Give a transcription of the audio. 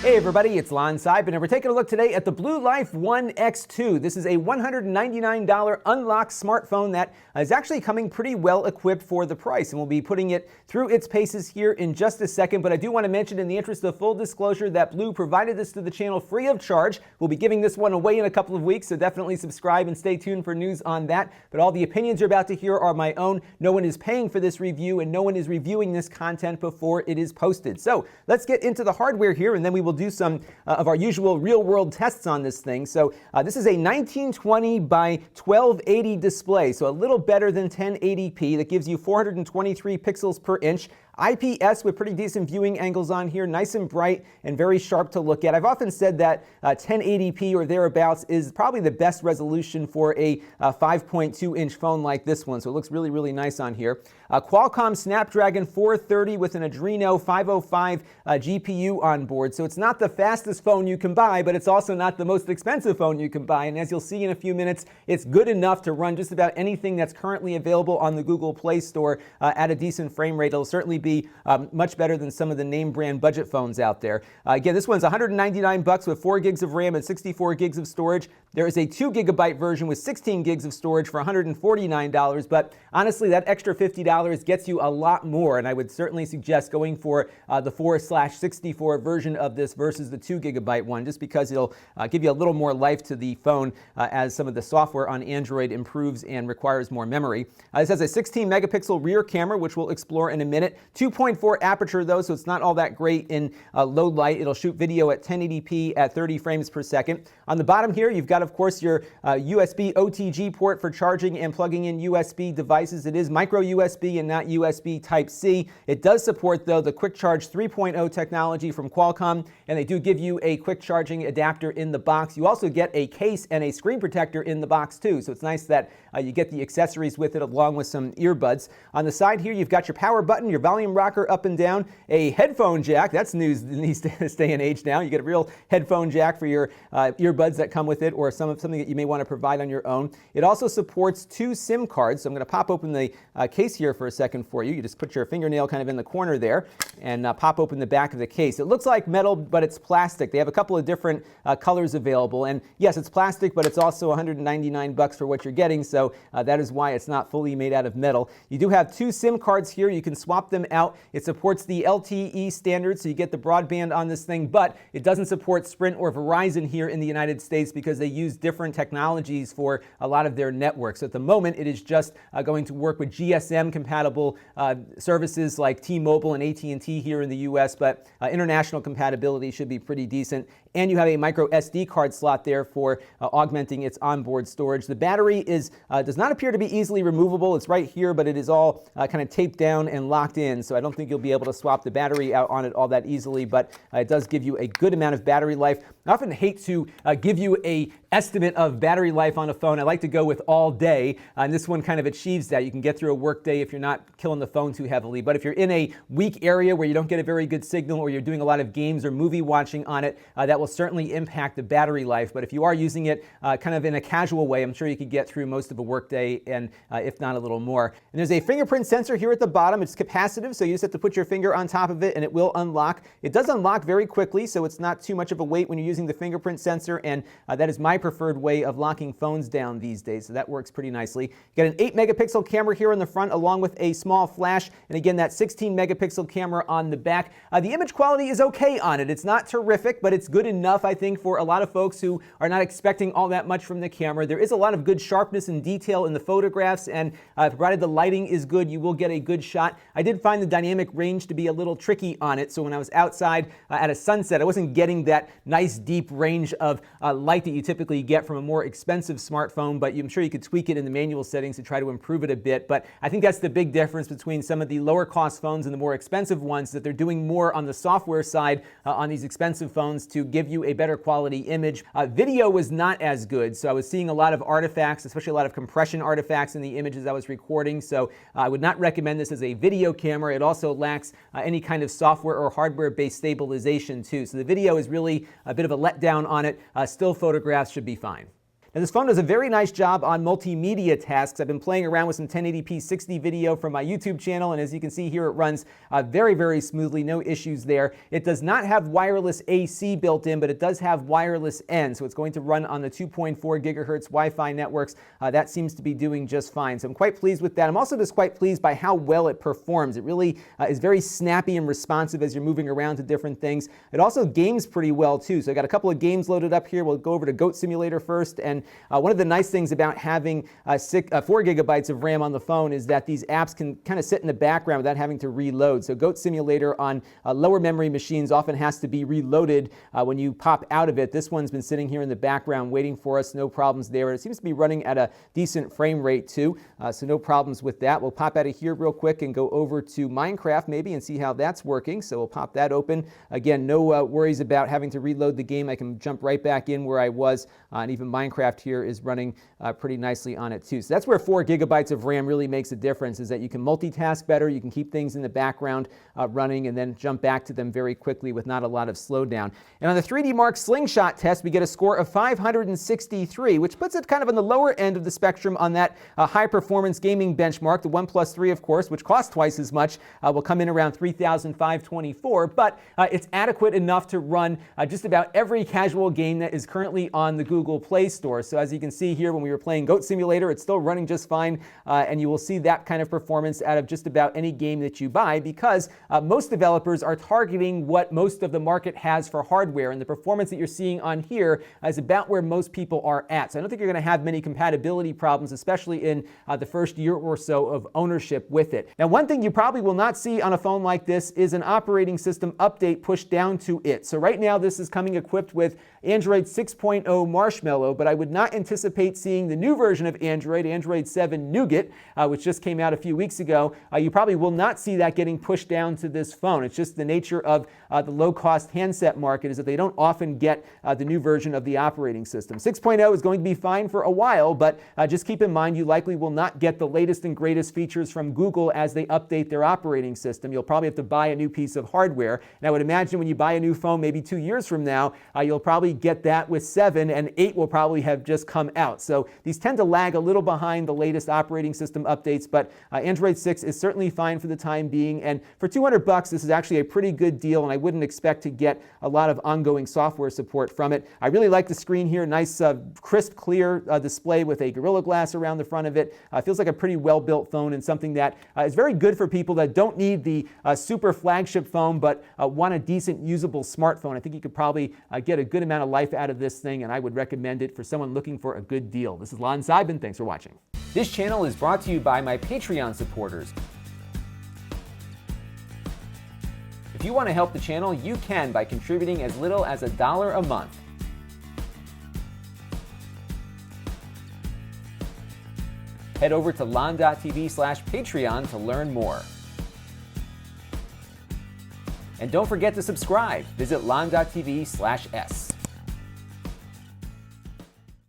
Hey everybody, it's Lon.TV, and we're taking a look today at the Blu Life One X2. This is a $199 unlocked smartphone that is actually coming pretty well equipped for the price, and we'll be putting it through its paces here in just a second. But I do want to mention, in the interest of full disclosure, that Blu provided this to the channel free of charge. We'll be giving this one away in a couple of weeks, so definitely subscribe and stay tuned for news on that. But all the opinions you're about to hear are my own. No one is paying for this review, and no one is reviewing this content before it is posted. So let's get into the hardware here, and then we will do some of our usual real-world tests on this thing. So this is a 1920 by 1280 display, so a little better than 1080p. That gives you 423 pixels per inch. IPS with pretty decent viewing angles on here, nice and bright and very sharp to look at. I've often said that 1080p or thereabouts is probably the best resolution for a 5.2-inch phone like this one, so it looks really, really nice on here. Qualcomm Snapdragon 430 with an Adreno 505 GPU on board, so it's not the fastest phone you can buy, but it's also not the most expensive phone you can buy, and as you'll see in a few minutes, it's good enough to run just about anything that's currently available on the Google Play Store at a decent frame rate. It'll certainly be much better than some of the name brand budget phones out there. Again, this one's $199 with 4 gigs of RAM and 64 gigs of storage. There is a 2 gigabyte version with 16 gigs of storage for $149, but honestly, that extra $50 gets you a lot more, and I would certainly suggest going for the 4/64 version of this versus the 2 gigabyte one, just because it'll give you a little more life to the phone as some of the software on Android improves and requires more memory. This has a 16 megapixel rear camera, which we'll explore in a minute. 2.4 aperture though, so it's not all that great in low light. It'll shoot video at 1080p at 30 frames per second. On the bottom here, you've got, of course, your USB OTG port for charging and plugging in USB devices. It is micro USB and not USB Type-C. It does support, though, the Quick Charge 3.0 technology from Qualcomm, and they do give you a quick charging adapter in the box. You also get a case and a screen protector in the box, too, so it's nice that you get the accessories with it along with some earbuds. On the side here, you've got your power button, your volume rocker up and down, a headphone jack. That's news in this day and age now. You get a real headphone jack for your earbuds that come with it, or something that you may want to provide on your own. It also supports 2 SIM cards, so I'm going to pop open the case here for a second for you. You just put your fingernail kind of in the corner there and pop open the back of the case. It looks like metal, but it's plastic. They have a couple of different colors available, and yes, it's plastic, but it's also $199 for what you're getting, so that is why it's not fully made out of metal. You do have 2 SIM cards here. You can swap them out. It supports the LTE standard, so you get the broadband on this thing, but it doesn't support Sprint or Verizon here in the United States because they use different technologies for a lot of their networks. So at the moment, it is just going to work with GSM-compatible services like T-Mobile and AT&T here in the US, but international compatibility should be pretty decent. And you have a micro SD card slot there for augmenting its onboard storage. The battery does not appear to be easily removable. It's right here, but it is all kind of taped down and locked in, so I don't think you'll be able to swap the battery out on it all that easily, but it does give you a good amount of battery life. I often hate to give you an estimate of battery life on a phone. I like to go with all day, and this one kind of achieves that. You can get through a work day if you're not killing the phone too heavily, but if you're in a weak area where you don't get a very good signal, or you're doing a lot of games or movie watching on it, that will certainly impact the battery life. But if you are using it kind of in a casual way, I'm sure you could get through most of a work day, and if not a little more. And there's a fingerprint sensor here at the bottom. It's capacitive, so you just have to put your finger on top of it and it will unlock. It does unlock very quickly, so it's not too much of a wait when you're using the fingerprint sensor, and that is my preferred way of locking phones down these days, so that works pretty nicely. You get an 8 megapixel camera here on the front along with a small flash, and again that 16 megapixel camera on the back. The image quality is okay on it. It's not terrific, but it's good enough, I think, for a lot of folks who are not expecting all that much from the camera. There is a lot of good sharpness and detail in the photographs, and provided the lighting is good, you will get a good shot. I did find the dynamic range to be a little tricky on it, so when I was outside at a sunset, I wasn't getting that nice deep range of light that you typically get from a more expensive smartphone, but I'm sure you could tweak it in the manual settings to try to improve it a bit. But I think that's the big difference between some of the lower cost phones and the more expensive ones, that they're doing more on the software side on these expensive phones to give you a better quality image. Video was not as good, so I was seeing a lot of artifacts, especially a lot of compression artifacts in the images I was recording, so I would not recommend this as a video camera. It also lacks any kind of software or hardware-based stabilization too, so the video is really a bit of a letdown on it. Still photographs should be fine. Now, this phone does a very nice job on multimedia tasks. I've been playing around with some 1080p 60 video from my YouTube channel, and as you can see here, it runs very, very smoothly. No issues there. It does not have wireless AC built in, but it does have wireless N, so it's going to run on the 2.4 gigahertz Wi-Fi networks. That seems to be doing just fine, so I'm quite pleased with that. I'm also just quite pleased by how well it performs. It really is very snappy and responsive as you're moving around to different things. It also games pretty well too, so I got a couple of games loaded up here. We'll go over to Goat Simulator first, and one of the nice things about having 4 gigabytes of RAM on the phone is that these apps can kind of sit in the background without having to reload. So Goat Simulator on lower memory machines often has to be reloaded when you pop out of it. This one's been sitting here in the background waiting for us, no problems there. It seems to be running at a decent frame rate too, so no problems with that. We'll pop out of here real quick and go over to Minecraft maybe and see how that's working. So we'll pop that open. Again, no worries about having to reload the game. I can jump right back in where I was, and even Minecraft here is running pretty nicely on it too. So that's where 4 gigabytes of RAM really makes a difference, is that you can multitask better, you can keep things in the background running, and then jump back to them very quickly with not a lot of slowdown. And on the 3D Mark Slingshot test, we get a score of 563, which puts it kind of on the lower end of the spectrum on that high-performance gaming benchmark. The OnePlus 3, of course, which costs twice as much, will come in around $3,524, but it's adequate enough to run just about every casual game that is currently on the Google Play Store. So as you can see here, when we were playing Goat Simulator, it's still running just fine, and you will see that kind of performance out of just about any game that you buy, because most developers are targeting what most of the market has for hardware, and the performance that you're seeing on here is about where most people are at. So I don't think you're going to have many compatibility problems, especially in the first year or so of ownership with it. Now, one thing you probably will not see on a phone like this is an operating system update pushed down to it. So right now this is coming equipped with Android 6.0 Marshmallow, but I would not anticipate seeing the new version of Android, Android 7 Nougat, which just came out a few weeks ago. You probably will not see that getting pushed down to this phone. It's just the nature of the low-cost handset market, is that they don't often get the new version of the operating system. 6.0 is going to be fine for a while, but just keep in mind you likely will not get the latest and greatest features from Google as they update their operating system. You'll probably have to buy a new piece of hardware. And I would imagine when you buy a new phone maybe 2 years from now, you'll probably get that with 7, and 8 will probably have just come out. So these tend to lag a little behind the latest operating system updates, but Android 6 is certainly fine for the time being. And for $200, this is actually a pretty good deal, and I wouldn't expect to get a lot of ongoing software support from it. I really like the screen here. Nice, crisp, clear display with a Gorilla Glass around the front of it. Feels like a pretty well-built phone, and something that is very good for people that don't need the super flagship phone but want a decent, usable smartphone. I think you could probably get a good amount of life out of this thing, and I would recommend it for someone looking for a good deal. This is Lon.TV. Thanks for watching. This channel is brought to you by my Patreon supporters. If you want to help the channel, you can by contributing as little as $1 a month. Head over to Lon.TV/Patreon to learn more. And don't forget to subscribe. Visit Lon.TV/S.